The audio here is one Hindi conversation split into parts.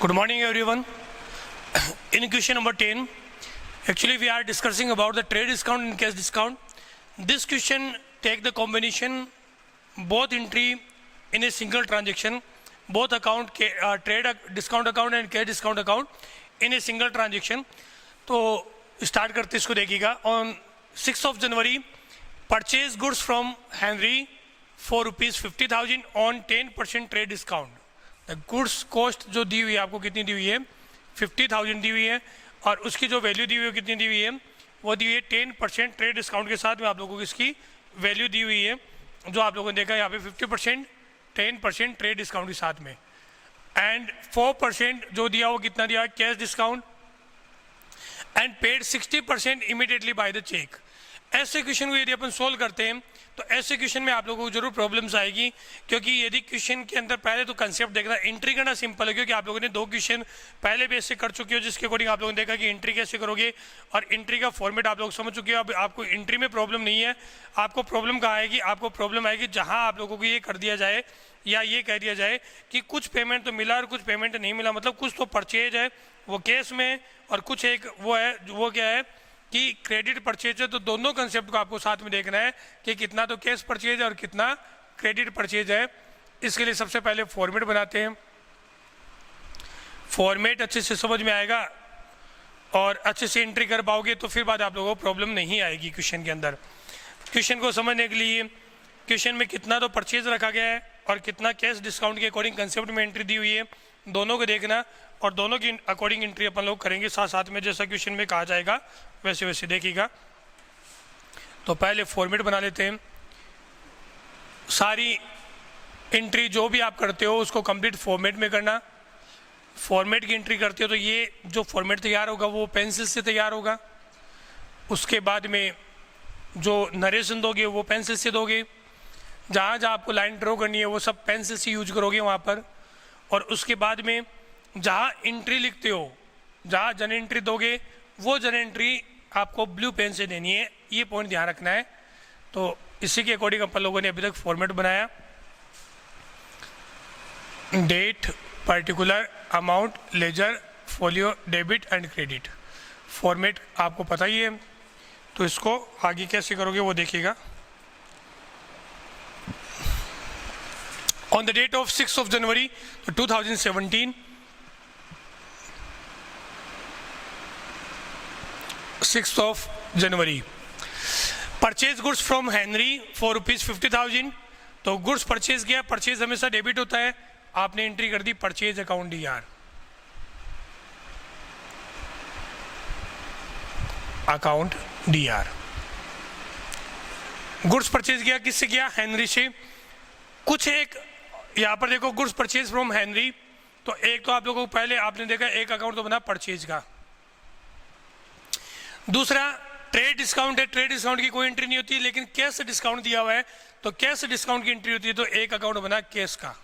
Good morning everyone. In question number 10, actually we are discussing about the trade discount and cash discount. This question take the combination both entry in a single transaction, both account trade discount account and cash discount account in a single transaction. तो start करते इसको देखिएगा. On 6th of January, purchase goods from Henry for rupees 50,000 on 10% trade discount. Goods cost जो दी हुई है आपको कितनी दी हुई है 50,000 दी हुई है और उसकी जो वैल्यू दी हुई है कितनी दी हुई है वो दी हुई है 10% ट्रेड डिस्काउंट के साथ में आप लोगों को इसकी वैल्यू दी हुई है जो आप लोगों ने देखा यहाँ पे 50% 10% ट्रेड डिस्काउंट के साथ में एंड 4% जो दिया वो कितना दिया cash discount and paid 60% immediately by the cheque. ऐसे क्वेश्चन को यदि अपन सोल्व करते हैं तो ऐसे क्वेश्चन में आप लोगों को जरूर प्रॉब्लम्स आएगी क्योंकि यदि क्वेश्चन के अंदर पहले तो कंसेप्ट देखना एंट्री करना सिंपल है क्योंकि आप लोगों ने दो क्वेश्चन पहले भी ऐसे कर चुके हो जिसके अकॉर्डिंग आप लोगों ने देखा कि एंट्री कैसे करोगे और एंट्री का फॉर्मेट आप लोग समझ चुके हो. अब आपको एंट्री में प्रॉब्लम नहीं है. आपको प्रॉब्लम कहाँ आएगी, आपको प्रॉब्लम आएगी जहाँ आप लोगों को ये कर दिया जाए या ये कह दिया जाए कि कुछ पेमेंट तो मिला और कुछ पेमेंट नहीं मिला. मतलब कुछ तो परचेज है वो कैश में और कुछ एक वो है वो क्या है कि क्रेडिट परचेज है. तो दोनों कंसेप्ट को आपको साथ में देखना है कि कितना तो कैश परचेज है और कितना क्रेडिट परचेज है. इसके लिए सबसे पहले फॉर्मेट बनाते हैं. फॉर्मेट अच्छे से समझ में आएगा और अच्छे से एंट्री कर पाओगे तो फिर बाद आप लोगों को प्रॉब्लम नहीं आएगी क्वेश्चन के अंदर. क्वेश्चन को समझने के लिए क्वेश्चन में कितना तो परचेज रखा गया है और कितना कैश डिस्काउंट के अकॉर्डिंग कंसेप्ट में एंट्री दी हुई है दोनों को देखना और दोनों की अकॉर्डिंग एंट्री अपन लोग करेंगे साथ साथ में जैसा क्वेश्चन में कहा जाएगा वैसे वैसे देखिएगा. तो पहले फॉर्मेट बना लेते हैं. सारी एंट्री जो भी आप करते हो उसको कंप्लीट फॉर्मेट में करना. फॉर्मेट की एंट्री करते हो तो ये जो फॉर्मेट तैयार होगा वो पेंसिल से तैयार होगा. उसके बाद में जो नरेशन दोगे वो पेंसिल से दोगे. जहाँ जहाँ आपको लाइन ड्रॉ करनी है वो सब पेंसिल से यूज करोगे वहाँ पर. और उसके बाद में जहाँ एंट्री लिखते हो जहाँ जन एंट्री दोगे वो जन एंट्री आपको ब्लू पेन से देनी है. ये पॉइंट ध्यान रखना है. तो इसी के अकॉर्डिंग अपन लोगों ने अभी तक फॉर्मेट बनाया. Date, particular, amount, ledger, folio, debit and credit. Format आपको पता ही है तो इसको आगे कैसे करोगे वो देखिएगा. On the date of 6th of January 2017, 6th of January, purchase goods from Henry for rupees 50,000. तो गुड्स परचेज किया. परचेज हमेशा डेबिट होता है. आपने एंट्री कर दी purchase account DR. Account DR. Goods purchase किया किससे किया हेनरी से. कुछ एक यहाँ पर देखो गुड्स परचेज फ्रॉम हेनरी. तो एक तो आप लोगों को पहले आपने देखा एक अकाउंट तो बना परचेज का. दूसरा ट्रेड डिस्काउंट है. ट्रेड डिस्काउंट की कोई एंट्री नहीं होती लेकिन कैश डिस्काउंट दिया हुआ है तो कैश डिस्काउंट की एंट्री होती है. तो एक अकाउंट बना कैश का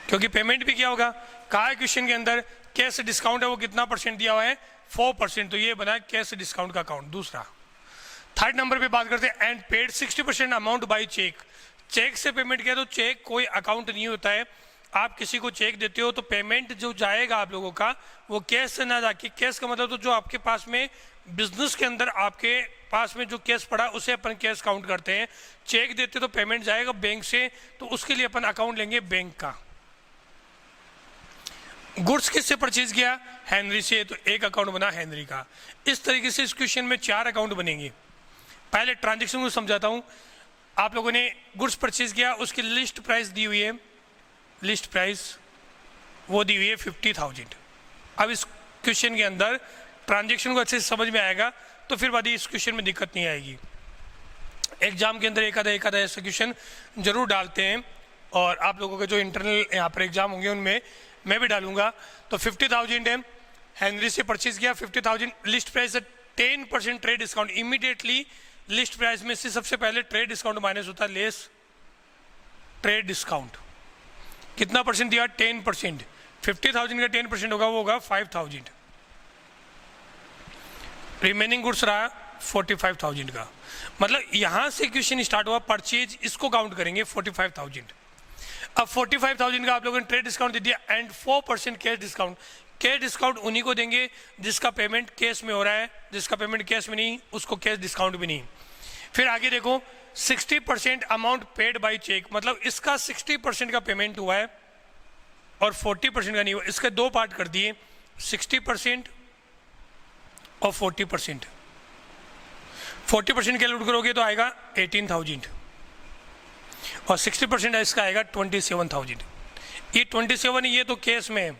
क्योंकि पेमेंट भी क्या होगा कहा है क्वेश्चन के अंदर कैश डिस्काउंट है वो कितना परसेंट दिया हुआ है 4%. तो ये बना कैश डिस्काउंट का अकाउंट. दूसरा थर्ड नंबर पे बात करते हैं and paid 60% amount by cheque. Cheque से पेमेंट किया तो चेक कोई अकाउंट नहीं होता है. आप किसी को चेक देते हो तो पेमेंट जो जाएगा आप लोगों का वो कैश से ना जाके कैश का मतलब तो जो आपके पास में बिजनेस के अंदर आपके पास में जो कैश पड़ा उसे अपन कैश काउंट करते हैं. चेक देते तो पेमेंट जाएगा बैंक से तो उसके लिए अपन अकाउंट लेंगे बैंक का. गुड्स किससे परचेज किया हेनरी से तो एक अकाउंट बना हेनरी का. इस तरीके से इस क्वेश्चन में 4 अकाउंट बनेंगे. पहले ट्रांजेक्शन को समझाता हूं. आप लोगों ने गुड्स परचेज किया उसकी लिस्ट प्राइस दी हुई है. लिस्ट प्राइस वो दी हुई है 50,000. अब इस क्वेश्चन के अंदर ट्रांजेक्शन को अच्छे से समझ में आएगा तो फिर बाद इस क्वेश्चन में दिक्कत नहीं आएगी. एग्जाम के अंदर एक आधा ऐसा क्वेश्चन जरूर डालते हैं और आप लोगों के जो इंटरनल यहाँ पर एग्जाम होंगे उनमें मैं भी डालूंगा. तो 50,000 है हेनरी से परचेज किया 50,000. List price 10% trade discount. Immediately list price में से सबसे पहले ट्रेड डिस्काउंट माइनस होता है लेस ट्रेड डिस्काउंट. कितना परसेंट दिया 10%. 50,000 का 10% होगा वो होगा 5,000. रिमेनिंग गुड्स रहा 45,000 का. मतलब यहां से क्वेश्चन स्टार्ट हुआ परचेज इसको काउंट करेंगे 45,000. अब 45,000 का आप लोगों ने ट्रेड डिस्काउंट दे दिया and 4% cash discount. Cash discount उन्हीं को देंगे जिसका पेमेंट कैश में हो रहा है, जिसका पेमेंट कैश में नहीं उसको कैश डिस्काउंट भी नहीं। फिर आगे देखो 60% अमाउंट पेड बाय चेक, मतलब इसका 60% का पेमेंट हुआ है और 40% का नहीं हुआ। इसके दो पार्ट कर दिए, 60% और 40%। 40% कैलकुलेट करोगे तो आएगा 18,000 और 60% इसका आएगा 27,000। ये 27 ये तो कैश में है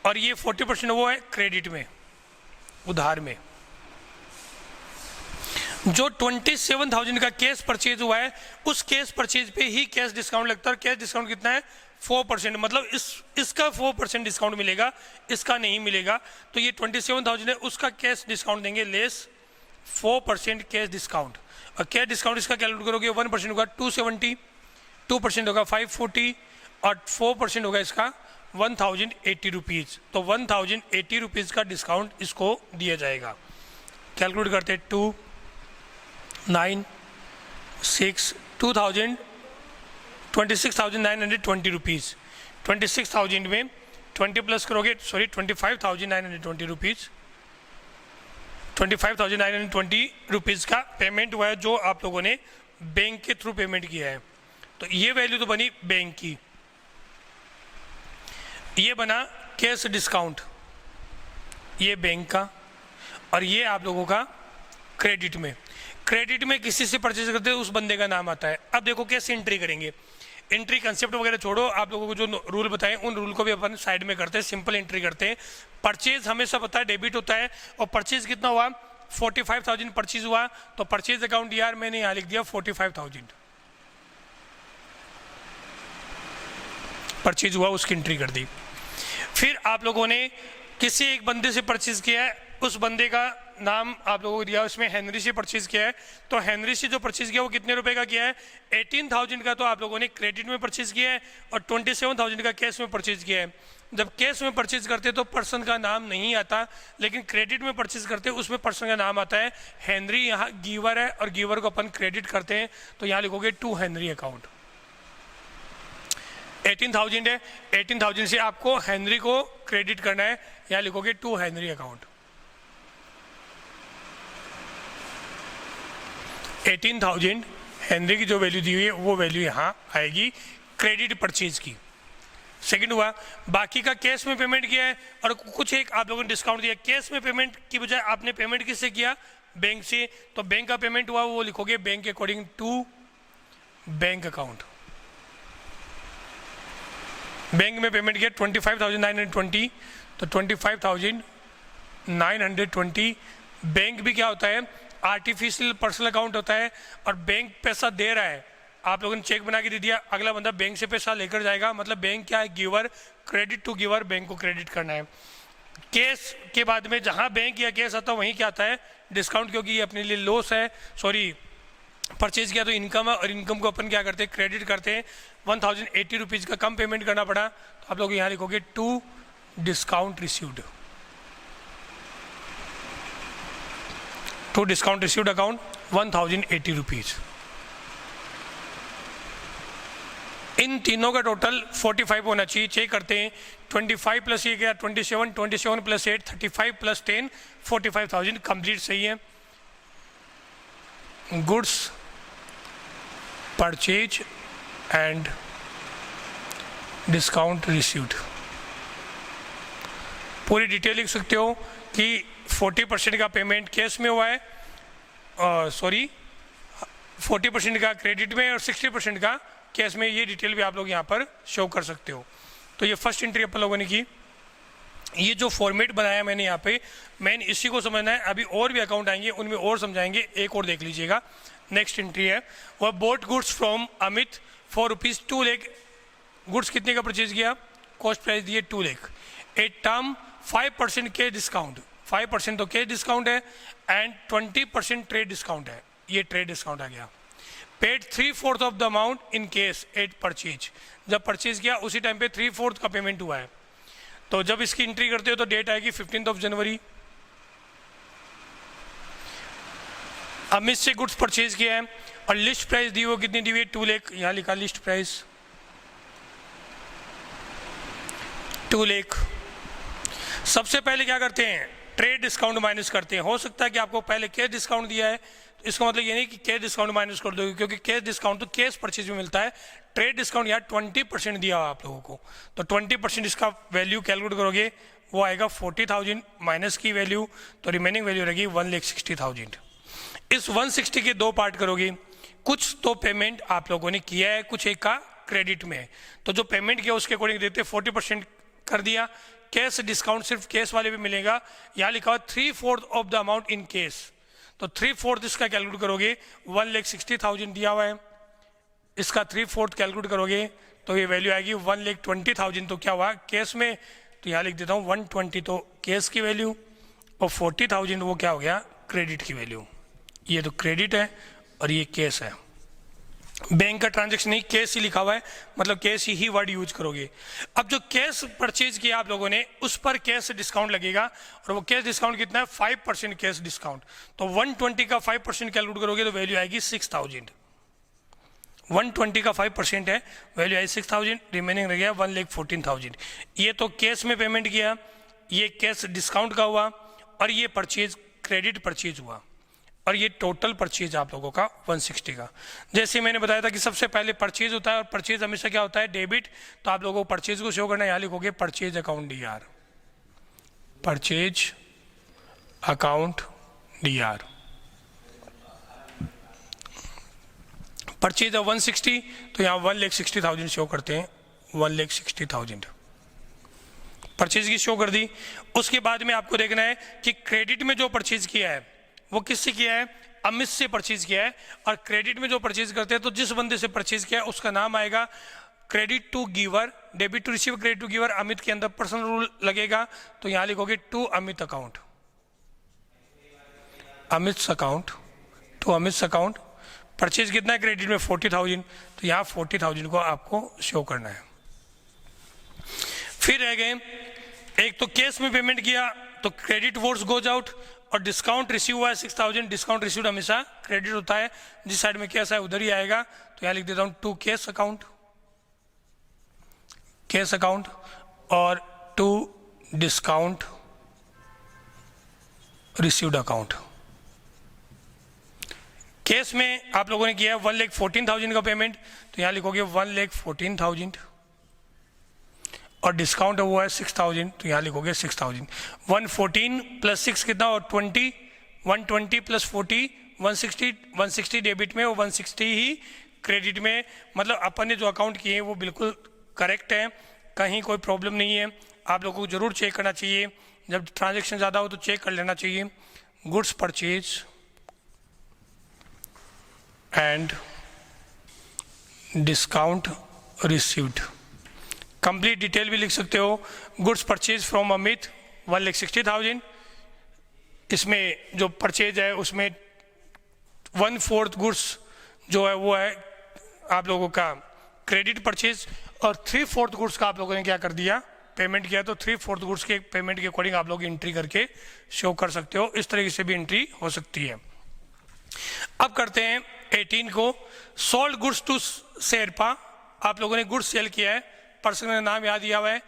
और ये 40% वो है क्रेडिट में, उधार में। जो 27,000 का कैश परचेज हुआ है उस कैश परचेज पे ही कैश डिस्काउंट लगता है। कैश डिस्काउंट कितना है? 4%, मतलब इसका 4% डिस्काउंट मिलेगा, इसका नहीं मिलेगा। तो ये 27,000 है, उसका कैश डिस्काउंट देंगे लेस 4% कैश डिस्काउंट। और कैश डिस्काउंट इसका कैलकुलेट करोगे 1% होगा 270, 2% होगा 540 और 4% होगा इसका 1,080 रुपीज़। तो 1,080 रुपीज़ का डिस्काउंट इसको दिया जाएगा। कैलकुलेट करते 2 9 6 26,920 रुपीज़। 26,000 में 20 प्लस करोगे, सॉरी 25,920 रुपीज़। 25,920 रुपीज़ का पेमेंट हुआ है जो आप लोगों ने बैंक के थ्रू पेमेंट किया है। तो ये वैल्यू तो बनी बैंक की, ये बना कैश डिस्काउंट, ये बैंक का, और ये आप लोगों का क्रेडिट में। क्रेडिट में किसी से परचेज करते हैं उस बंदे का नाम आता है। अब देखो कैसे एंट्री करेंगे। एंट्री कंसेप्ट वगैरह छोड़ो, आप लोगों को जो रूल बताएं उन रूल को भी अपन साइड में करते हैं, सिंपल एंट्री करते हैं। परचेज हमेशा पता है डेबिट होता है, और परचेज कितना हुआ? 45,000 परचेज हुआ, तो परचेज अकाउंट यार मैंने यहाँ लिख दिया 45,000 परचेज हुआ, उसकी एंट्री कर दी। फिर आप लोगों ने किसी एक बंदे से परचेज किया है, उस बंदे का नाम आप लोगों को दिया, उसमें हेनरी से परचेज किया है। तो हेनरी से जो परचेज किया वो कितने रुपए का किया है? 18,000 का तो आप लोगों ने क्रेडिट में परचेज किया है और 27,000 का कैश में परचेज किया है। जब कैश में परचेज करते तो पर्सन का नाम नहीं आता, लेकिन क्रेडिट में परचेज करते उसमें पर्सन का नाम आता है। हेनरी यहाँ गिवर है और गिवर को अपन क्रेडिट करते हैं, तो यहाँ लिखोगे टू हेनरी अकाउंट। 18,000 है, 18,000 से आपको हेनरी को क्रेडिट करना है, यहाँ लिखोगे टू हेनरी अकाउंट। 18,000 हेनरी की जो वैल्यू दी हुई है वो वैल्यू यहाँ आएगी क्रेडिट परचेज की। सेकंड हुआ, बाकी का कैश में पेमेंट किया है और कुछ एक आप लोगों ने डिस्काउंट दिया। कैश में पेमेंट की बजाय आपने पेमेंट किससे किया? बैंक से। तो बैंक का पेमेंट हुआ वो लिखोगे बैंक के according to bank account. Bank में पेमेंट किया 25,920, तो 25,920। बैंक भी क्या होता है? आर्टिफिशियल पर्सनल अकाउंट होता है, और बैंक पैसा दे रहा है, आप लोगों ने चेक बना के दे दिया, अगला बंदा बैंक से पैसा लेकर जाएगा, मतलब बैंक क्या है? Giver, credit to giver, bank को क्रेडिट करना है। कैश के बाद में जहां बैंक या कैश आता है वहीं क्या आता है? डिस्काउंट, क्योंकि ये अपने लिए लॉस है, सॉरी परचेज किया तो इनकम है, और इनकम को अपन क्या करते हैं? क्रेडिट करते हैं। 1,080 रुपीज़ का कम पेमेंट करना पड़ा, तो आप लोग यहाँ लिखोगे to discount received, to discount received account 1,080 rupees. इन तीनों का टोटल 45 होना चाहिए। चेक करते हैं, 25 प्लस ये गया 27, 27 प्लस 8 35 प्लस 10 45,000 कंप्लीट सही है। Goods purchase and discount received, पूरी डिटेल लिख सकते हो कि 40% का पेमेंट कैश में हुआ है, सॉरी 40% का क्रेडिट में और 60% का कैश में। ये डिटेल भी आप लोग यहाँ पर शो कर सकते हो। तो ये फर्स्ट एंट्री अपन लोगों ने की। ये जो फॉर्मेट बनाया मैंने यहाँ पे, मेन इसी को समझना है। अभी और भी अकाउंट आएंगे उनमें और समझाएंगे, एक और देख लीजिएगा। नेक्स्ट एंट्री है वह boat goods from Amit for ₹2 lakh. Goods कितने का परचेज किया? कॉस्ट प्राइस दिए 2 लाख। ए टर्म 5% के डिस्काउंट, 5% तो कैश डिस्काउंट है एंड 20% ट्रेड डिस्काउंट है। ये ट्रेड डिस्काउंट आ गया। Paid 3/4 of the amount in case at purchase, जब परचेज किया उसी टाइम पे 3/4 का पेमेंट हुआ है। तो जब इसकी एंट्री करते हो तो डेट आएगी 15 जनवरी। अमित से गुड्स परचेज किया है और लिस्ट प्राइस दी वो कितनी दी हुई है? 2 लाख। यहाँ लिखा लिस्ट प्राइस 2 लाख। सबसे पहले क्या करते हैं, ट्रेड डिस्काउंट माइनस करते हैं। हो सकता है कि आपको पहले कैश डिस्काउंट दिया है, तो इसका मतलब ये नहीं कि कैश डिस्काउंट माइनस कर दोगे, क्योंकि कैश डिस्काउंट तो कैश परचेज में मिलता है। ट्रेड डिस्काउंट यहाँ 20% दिया हुआ आप लोगों को, तो 20% इसका वैल्यू कैलकुलेट करोगे, वो आएगा 40,000 माइनस की वैल्यू, तो रिमेनिंग वैल्यू रहेगी 1,60,000। इस 160 के दो पार्ट करोगे। कुछ तो पेमेंट आप लोगों ने किया है, कुछ एक का क्रेडिट में है, तो जो पेमेंट किया उसके अकॉर्डिंग देते 40% कर दिया। कैश डिस्काउंट सिर्फ कैश वाले भी मिलेगा, यहाँ लिखा हुआ 3/4 of the amount in cash, तो 3/4 इसका कैलकुलेट करोगे 1,60,000 दिया हुआ है, इसका 3/4 कैलकुलेट करोगे तो ये वैल्यू आएगी 1,20,000। तो क्या हुआ कैश में, तो यहाँ लिख देता हूँ 120 तो कैश की वैल्यू, और 40,000 वो क्या हो गया क्रेडिट की वैल्यू। ये तो क्रेडिट है और ये कैश है। बैंक का ट्रांजैक्शन नहीं, कैश ही लिखा हुआ है, मतलब कैश ही वर्ड यूज करोगे। अब जो कैश परचेज किया आप लोगों ने, उस पर कैश डिस्काउंट लगेगा, और वो कैश डिस्काउंट कितना है 5% कैश डिस्काउंट, तो 120 का 5% कैलकुलेट करोगे तो वैल्यू आएगी 6,000। 120 का 5% है, वैल्यू आई 6,000, रिमेनिंग रह गया 1,14,000। ये तो कैश में पेमेंट किया, ये कैश डिस्काउंट का हुआ, और ये परचेज क्रेडिट परचेज हुआ, और ये टोटल परचेज आप लोगों का 160 का। जैसे मैंने बताया था कि सबसे पहले परचेज होता है, और परचेज हमेशा क्या होता है डेबिट, तो आप लोगों को परचेज को शो करना है, यहाँ लिखोगे purchase account DR, purchase account DR। Purchase 160, तो यहाँ 1,60,000 शो करते हैं, 1,60,000 परचेज की शो कर दी। उसके बाद में आपको देखना है कि क्रेडिट में जो परचेज किया है वो किससे किया है, अमित से परचेज किया है, और क्रेडिट में जो परचेज करते हैं तो जिस बंदे से परचेज किया है उसका नाम आएगा credit to giver, debit to receiver, credit to giver. Amit के अंदर पर्सनल रूल लगेगा, तो यहाँ लिखोगे to Amit account, Amit account, to Amit account. Purchase कितना है क्रेडिट में 40,000, तो यहाँ 40,000 को आपको शो करना है। फिर रह गए, एक तो कैश में पेमेंट किया तो क्रेडिट वोर्स गोज आउट, और डिस्काउंट रिसीव हुआ है 6,000, डिस्काउंट रिसीव हमेशा क्रेडिट होता है, जिस साइड में कैश है उधर ही आएगा, तो यहाँ लिख देता हूँ to cash account, cash account, और to discount received account. Cash में आप लोगों ने किया 1,14,000 का पेमेंट, तो यहाँ लिखोगे 1,14,000, और डिस्काउंट हुआ है 6,000, तो यहाँ लिखोगे 6,000। 114 प्लस 6 कितना, और 20, 120 प्लस 40, 160, 160 डेबिट में, और 160 ही क्रेडिट में। मतलब अपन ने जो अकाउंट किए हैं वो बिल्कुल करेक्ट है, कहीं कोई प्रॉब्लम नहीं है। आप लोगों को जरूर चेक करना चाहिए, जब ट्रांजेक्शन ज़्यादा हो तो चेक कर लेना चाहिए। Goods purchase and discount received, complete detail भी लिख सकते हो। गुड्स परचेज फ्रॉम अमित 1,60,000, इसमें जो परचेज है उसमें 1/4 गुड्स जो है वो है आप लोगों का क्रेडिट परचेज, और 3/4 गुड्स का आप लोगों ने क्या कर दिया पेमेंट किया, तो 3/4 गुड्स के पेमेंट के अकॉर्डिंग आप लोग एंट्री करके शो कर सकते हो। इस तरीके से भी एंट्री हो सकती है। अब करते हैं 18 को, सोल्ड गुड्स टू शेरपा, आप लोगों ने गुड्स सेल किया है, पर्सन का नाम याद दिया हुआ है,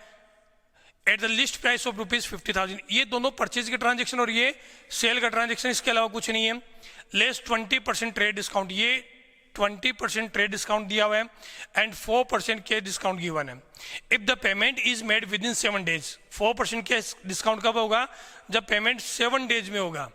at the list price of ₹50,000। ये दोनों परचेज के ट्रांजेक्शन और ये सेल का ट्रांजेक्शन, इसके अलावा कुछ नहीं है। लेस 20% ट्रेड डिस्काउंट, ये 20% ट्रेड डिस्काउंट दिया हुआ है, एंड 4% के डिस्काउंट गिवन है। If the payment is made with in 7 days, 4% के डिस्काउंट कब होगा, जब पेमेंट 7 डेज में होगा।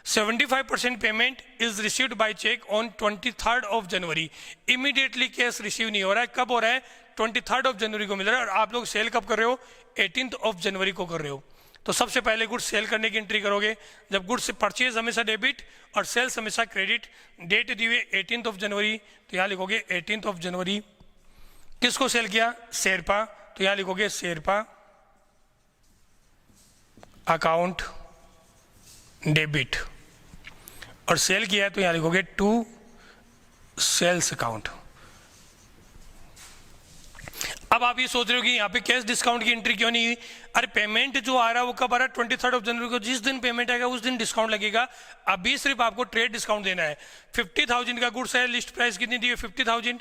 75% payment is received by cheque on 23rd of January। Immediately cash receive नहीं हो रहा है, कब हो रहा है 23rd of January को मिल रहा है, और आप लोग सेल कब कर रहे हो 18th of January को कर रहे हो। तो सबसे पहले गुड्स सेल करने की एंट्री करोगे, जब गुड्स से परचेज हमेशा डेबिट और सेल्स हमेशा क्रेडिट। डेट दी हुई 18th of January, तो यहाँ लिखोगे 18th of January। किसको सेल किया, शेरपा, तो यहाँ लिखोगे शेरपा अकाउंट डेबिट, और सेल किया है तो यहाँ लिखोगे टू सेल्स अकाउंट। अब आप ये सोच रहे हो कि यहाँ पे कैश डिस्काउंट की एंट्री क्यों नहीं हुई। अरे पेमेंट जो आ रहा है वो कब आ रहा है 23rd of January को, जिस दिन पेमेंट आएगा उस दिन डिस्काउंट लगेगा। अभी सिर्फ आपको ट्रेड डिस्काउंट देना है। 50,000 का गुड्स है, लिस्ट प्राइस कितनी दी है 50,000,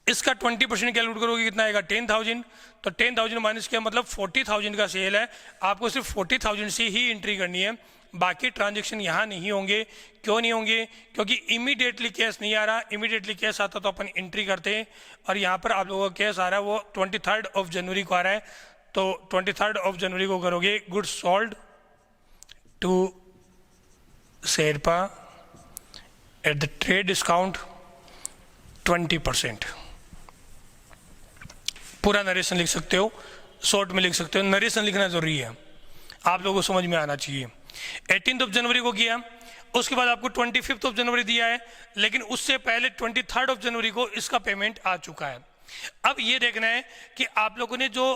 इसका 20% कैलकुलेट करोगे कितना आएगा 10,000। तो 10,000 माइनस किया मतलब 40,000 का सेल है, आपको सिर्फ 40,000 से ही एंट्री करनी है, बाकी ट्रांजैक्शन यहाँ नहीं होंगे। क्यों नहीं होंगे? क्योंकि इमीडिएटली कैश नहीं आ रहा, इमीडिएटली कैश आता तो अपन एंट्री करते हैं, और यहाँ पर आप लोगों का कैश आ रहा है वो 23 जनवरी को आ रहा है। तो 23 जनवरी को करोगे goods sold to Sherpa at the trade discount 20%। पूरा नरेशन लिख सकते हो, शॉर्ट में लिख सकते हो, नरेशन लिखना जरूरी है, आप लोगों को समझ में आना चाहिए। 18 जनवरी को किया, उसके बाद आपको 25 जनवरी दिया है, लेकिन उससे पहले 23 जनवरी को इसका पेमेंट आ चुका है। अब ये देखना है कि आप लोगों ने जो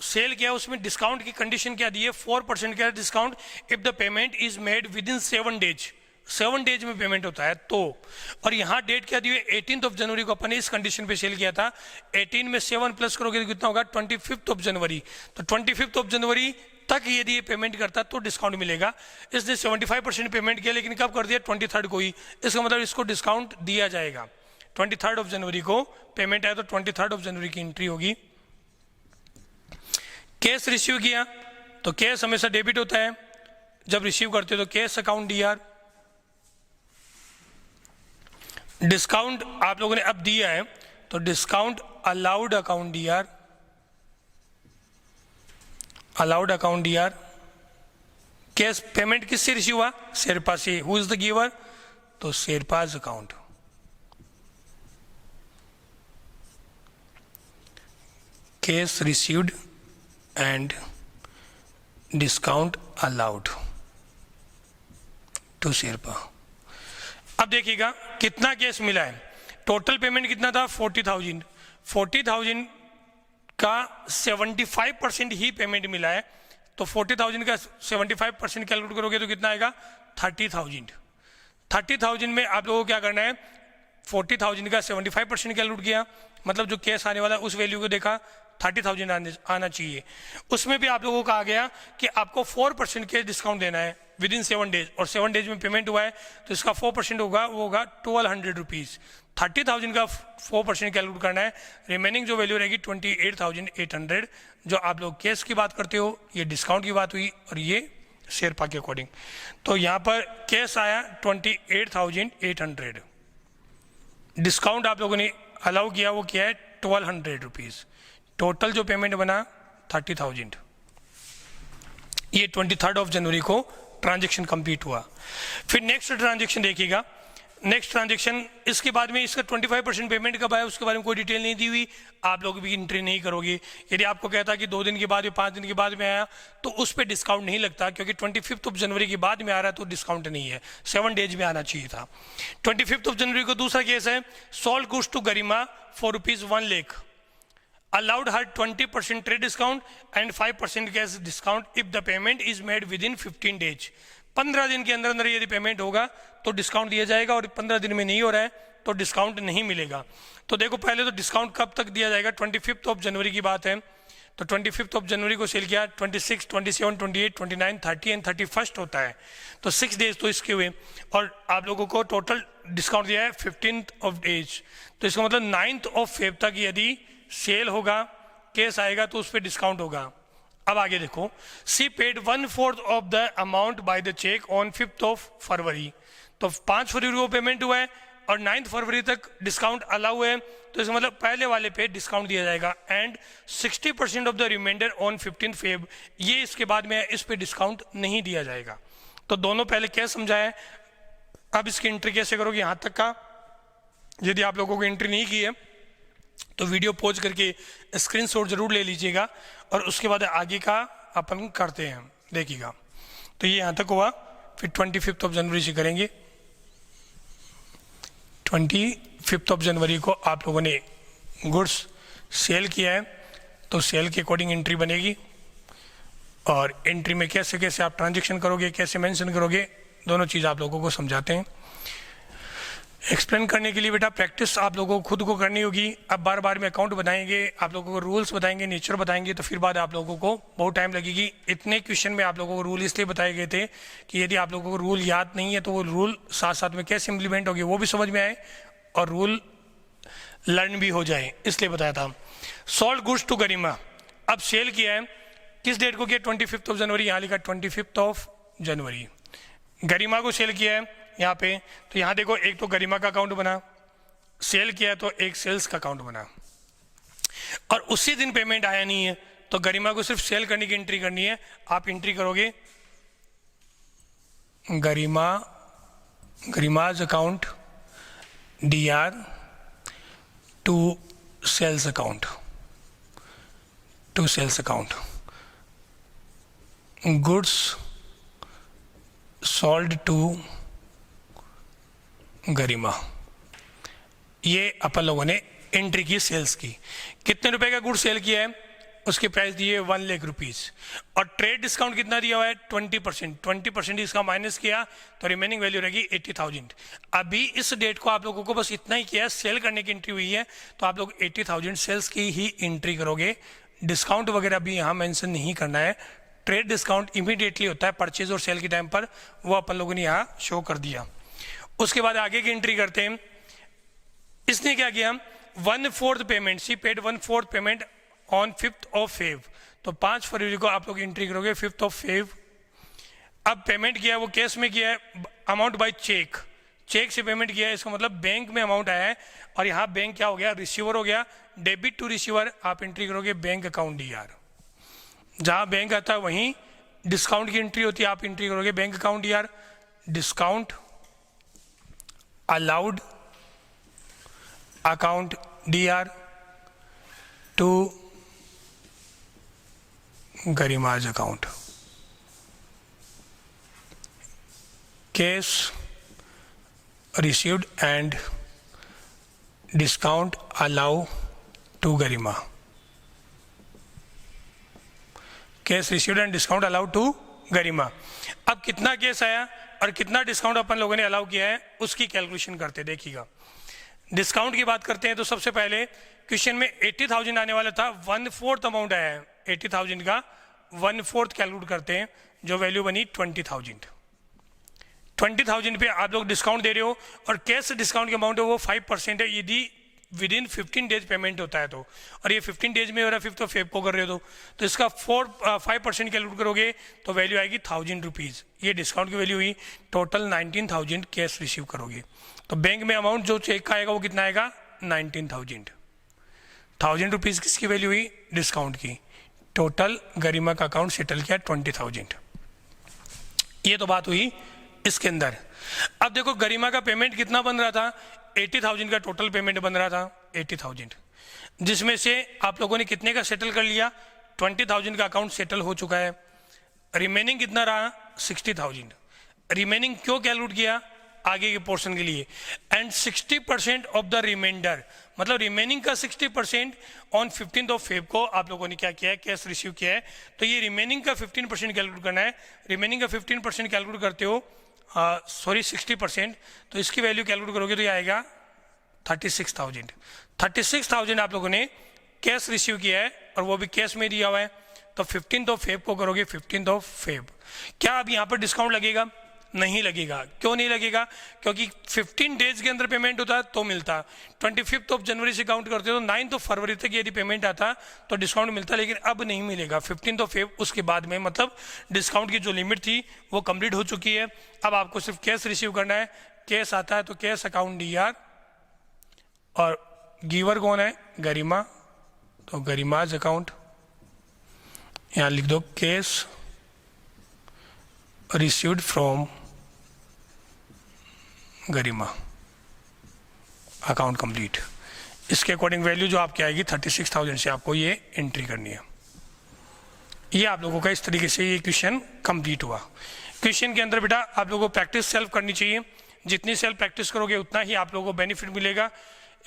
सेल किया उसमें डिस्काउंट की कंडीशन क्या दी है, 4% का discount if the payment is made with in 7 days. 7 days में पेमेंट होता है तो, और यहाँ डेट क्या दी है 18 जनवरी को अपन ने इस कंडीशन पे सेल किया था। 18 में 7 प्लस करोगे तो कितना होगा 25 जनवरी। तो 25 जनवरी तक यदि ये पेमेंट करता तो डिस्काउंट मिलेगा। इसने 75% पेमेंट किया, लेकिन कब कर दिया 23 को ही, इसका मतलब इसको डिस्काउंट दिया जाएगा। 23 जनवरी को पेमेंट आया तो 23 जनवरी की एंट्री होगी। कैश रिसीव किया तो कैश हमेशा डेबिट होता है, जब रिसीव करते हो तो कैश अकाउंट DR। डिस्काउंट आप लोगों ने अब दिया है तो discount allowed account DR, allowed account DR। Cash payment किससे रिसीव हुआ, शेरपा से। हु इज द गिवर, तो Sherpa's account. Cash received and discount allowed to Sherpa. अब देखिएगा कितना कैश मिला है, टोटल पेमेंट कितना था 40,000। 40,000 का 75% ही पेमेंट मिला है, तो 40,000 का 75% कैलकुलेट करोगे तो कितना आएगा 30,000। 30,000 में आप लोगों को क्या करना है, 40,000 का 75% कैलकुलेट किया, मतलब जो कैश आने वाला है उस वैल्यू को देखा, 30,000 आना चाहिए। उसमें भी आप लोगों को आ गया कि आपको 4% के डिस्काउंट देना है विद इन 7 डेज, और 7 डेज में पेमेंट हुआ है तो इसका 4% होगा, वो होगा 1200 रुपीज़। 30,000 का 4% कैलकुलेट करना है, रिमेनिंग जो वैल्यू रहेगी 28,800। जो आप लोग कैश की बात करते हो, ये डिस्काउंट की बात हुई, और ये शेरपा के अकॉर्डिंग। तो यहाँ पर कैश आया 28,800, डिस्काउंट आप लोगों ने अलाउ किया वो किया है 1200 रुपीज़। टोटल जो पेमेंट बना 30,000। ये 23 जनवरी को ट्रांजैक्शन कंप्लीट हुआ। फिर नेक्स्ट ट्रांजैक्शन देखिएगा, नेक्स्ट ट्रांजैक्शन इसके बाद में इसका 25% पेमेंट कब आया उसके बारे में कोई डिटेल नहीं दी हुई, आप लोग भी एंट्री नहीं करोगे। यदि आपको कहता कि 2 दिन के बाद या 5 दिन के बाद में आया तो उस पर डिस्काउंट नहीं लगता, क्योंकि 25 जनवरी के बाद में आ रहा है तो डिस्काउंट नहीं है, 7 डेज में आना चाहिए था। 25 जनवरी को दूसरा केस है, sold goods to Garima for ₹1 lakh, allowed her 20% trade discount and 5% cash discount if the payment is made within 15 days। 15 दिन के अंदर अंदर यदि पेमेंट होगा तो डिस्काउंट दिया जाएगा, और 15 दिन में नहीं हो रहा है तो डिस्काउंट नहीं मिलेगा। तो देखो पहले तो डिस्काउंट कब तक दिया जाएगा, 25 जनवरी की बात है, तो 25 जनवरी को सेल किया, 26, 27, 28, 29, 30 एंड 31 होता है, तो 6 डेज तो इसके हुए, और आप लोगों को टोटल डिस्काउंट दिया है 15 डेज। तो इसका मतलब 9 फेब तक यदि सेल होगा, केस आएगा तो उस पर डिस्काउंट होगा। अब आगे देखो, she paid 1/4 of the amount by the cheque on 5 February. तो 5 फरवरी को पेमेंट हुआ है और 9 फरवरी तक डिस्काउंट अलाउ है, तो इसका मतलब पहले वाले पे डिस्काउंट दिया जाएगा। And 60% of the reminder on 15 Feb, ये इसके बाद में इस पे डिस्काउंट नहीं दिया जाएगा। तो दोनों पहले क्या समझाया, अब इसकी एंट्री कैसे करोगे यहाँ तक का। यदि आप लोगों को एंट्री नहीं की है तो वीडियो पॉज करके स्क्रीनशॉट जरूर ले लीजिएगा, और उसके बाद आगे का अपन करते हैं, देखिएगा। तो ये यहाँ तक हुआ, फिर 25 जनवरी से करेंगे। 25 जनवरी को आप लोगों ने गुड्स सेल किया है, तो सेल के अकॉर्डिंग एंट्री बनेगी, और एंट्री में कैसे कैसे आप ट्रांजेक्शन करोगे, कैसे मेंशन करोगे, दोनों चीज़ आप लोगों को समझाते हैं। एक्सप्लेन करने के लिए बेटा प्रैक्टिस आप लोगों को खुद को करनी होगी। अब बार बार में अकाउंट बनाएंगे, आप लोगों को रूल्स बताएंगे, नेचर बताएंगे, तो फिर बाद आप लोगों को बहुत टाइम लगेगी। इतने क्वेश्चन में आप लोगों को रूल इसलिए बताए गए थे कि यदि आप लोगों को रूल याद नहीं है तो वो रूल साथ साथ में कैसे इम्प्लीमेंट होगी वो भी समझ में आए, और रूल लर्न भी हो जाए, इसलिए बताया था। सोल्ड गुड्स टू गरिमा, अब सेल किया है, किस डेट को किया? 25 जनवरी, यहाँ लिखा 25 जनवरी। गरिमा को सेल किया है यहाँ पे, तो यहाँ देखो एक तो गरिमा का अकाउंट बना, सेल किया है तो एक सेल्स का अकाउंट बना, और उसी दिन पेमेंट आया नहीं है तो गरिमा को सिर्फ सेल करने की एंट्री करनी है। आप एंट्री करोगे Garima's account DR to sales account, goods sold to Garima. ये अपन लोगों ने एंट्री की सेल्स की। कितने रुपए का गुड सेल किया है? उसके प्राइस दिए 1 लाख रुपीज़, और ट्रेड डिस्काउंट कितना दिया हुआ है? 20%। इसका माइनस किया तो रिमेनिंग वैल्यू रहेगी 80,000। अभी इस डेट को आप लोगों को बस इतना ही किया है, सेल करने की एंट्री हुई है तो आप लोग 80,000 सेल्स की ही एंट्री करोगे। डिस्काउंट वगैरह भी यहाँ मेंशन नहीं करना है। ट्रेड डिस्काउंट इमीडिएटली होता है परचेज और सेल के टाइम पर, वो अपन लोगों ने यहाँ शो कर दिया। उसके बाद आगे की एंट्री करते हैं। इसने क्या किया? 1/4 payment, she paid 1/4 payment on 5 Feb, तो 5 फरवरी को आप लोग एंट्री करोगे 5 Feb। अब पेमेंट किया वो कैश में किया है, अमाउंट बाय चेक से पेमेंट किया है, इसका मतलब बैंक में अमाउंट आया है, और यहाँ बैंक क्या हो गया? रिसीवर हो गया। डेबिट टू रिसीवर आप एंट्री करोगे बैंक अकाउंट DR, जहाँ बैंक आता है वहीं डिस्काउंट की एंट्री होती है, आप एंट्री करोगे bank account DR। Discount allowed account DR to Garima's account, cash received and discount allow to Garima, cash received and discount allow to Garima. अब कितना कैश आया और कितना डिस्काउंट अपन लोगों ने अलाउ किया है उसकी कैलकुलेशन करते देखिएगा। डिस्काउंट की बात करते हैं तो सबसे पहले क्वेश्चन में 80,000 आने वाला था, 1/4 अमाउंट आया है 80,000 का, 1/4 कैलकुलेट करते हैं, जो वैल्यू बनी 20,000। 20,000 पे आप लोग डिस्काउंट दे रहे हो, और कैश डिस्काउंट का अमाउंट है वो 5% है, यदि विदिन 15 डेज पेमेंट होता है तो, और ये 15 डेज में हो रहा है 5 Feb को कर रहे हो तो इसका 5% कैलकुलेट करोगे तो वैल्यू आएगी 1,000 रुपीज़। ये डिस्काउंट की वैल्यू हुई। टोटल 19,000 कैश रिसीव करोगे, तो बैंक में अमाउंट जो चेक का आएगा वो कितना आएगा? 19,000। 1,000 रुपीज़ किसकी वैल्यू हुई? डिस्काउंट की। टोटल गरिमा का अकाउंट सेटल किया 20,000। ये तो बात हुई इसके अंदर। अब देखो गरिमा का पेमेंट कितना बन रहा था? 80,000 का टोटल पेमेंट बन रहा था, 80,000, जिसमें से आप लोगों ने कितने का सेटल कर लिया? 20,000 का अकाउंट सेटल हो चुका है। रिमेनिंग कितना रहा? 60,000। रिमेनिंग क्यों कैलकुलेट किया? आगे के पोर्शन के लिए। एंड 60% ऑफ द रिमाइंडर, मतलब रिमेनिंग का 60% ऑन 15 Feb को आप लोगों ने क्या किया है? कैश रिसीव किया है। तो ये रिमेनिंग का 15% कैलकुलेट करना है। रिमेनिंग का 15% कैलकुलेट करते हो, 60%, तो इसकी वैल्यू कैलकुलेट करोगे तो ये आएगा 36,000। 36,000 आप लोगों ने कैश रिसीव किया है, और वो भी कैश में दिया हुआ है। तो 15 Feb को करोगे 15 Feb। क्या अब यहाँ पर डिस्काउंट लगेगा? नहीं लगेगा। क्यों नहीं लगेगा? क्योंकि 15 डेज के अंदर पेमेंट होता तो मिलता। 25 जनवरी से काउंट करते हो तो 9 फरवरी तक यदि पेमेंट आता तो डिस्काउंट मिलता, लेकिन अब नहीं मिलेगा। 15 Feb उसके बाद में, मतलब डिस्काउंट की जो लिमिट थी वो कंप्लीट हो चुकी है। अब आपको सिर्फ कैश रिसीव करना है। कैश आता है तो कैश अकाउंट DR, और गिवर कौन है? गरिमा, तो गरिमाज अकाउंट, यहाँ लिख दो cash received from Garima, account complete. इसके अकॉर्डिंग वैल्यू जो आपकी आएगी 36,000 से आपको ये एंट्री करनी है। ये आप लोगों का इस तरीके से ये क्वेश्चन कंप्लीट हुआ। क्वेश्चन के अंदर बेटा आप लोगों को प्रैक्टिस सेल्फ करनी चाहिए। जितनी सेल्फ प्रैक्टिस करोगे उतना ही आप लोगों को बेनिफिट मिलेगा।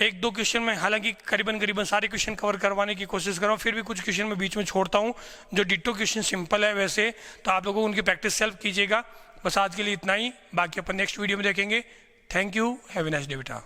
1-2 क्वेश्चन में हालांकि करीबन सारे क्वेश्चन कवर करवाने की कोशिश कर रहा हूँ, फिर भी कुछ क्वेश्चन में बीच में छोड़ता हूँ जो डिट्टो क्वेश्चन सिंपल है वैसे, तो आप लोगों को उनकी प्रैक्टिस सेल्फ कीजिएगा। बस आज के लिए इतना ही, बाकी अपन नेक्स्ट वीडियो में देखेंगे। Thank you, have a nice day बेटा।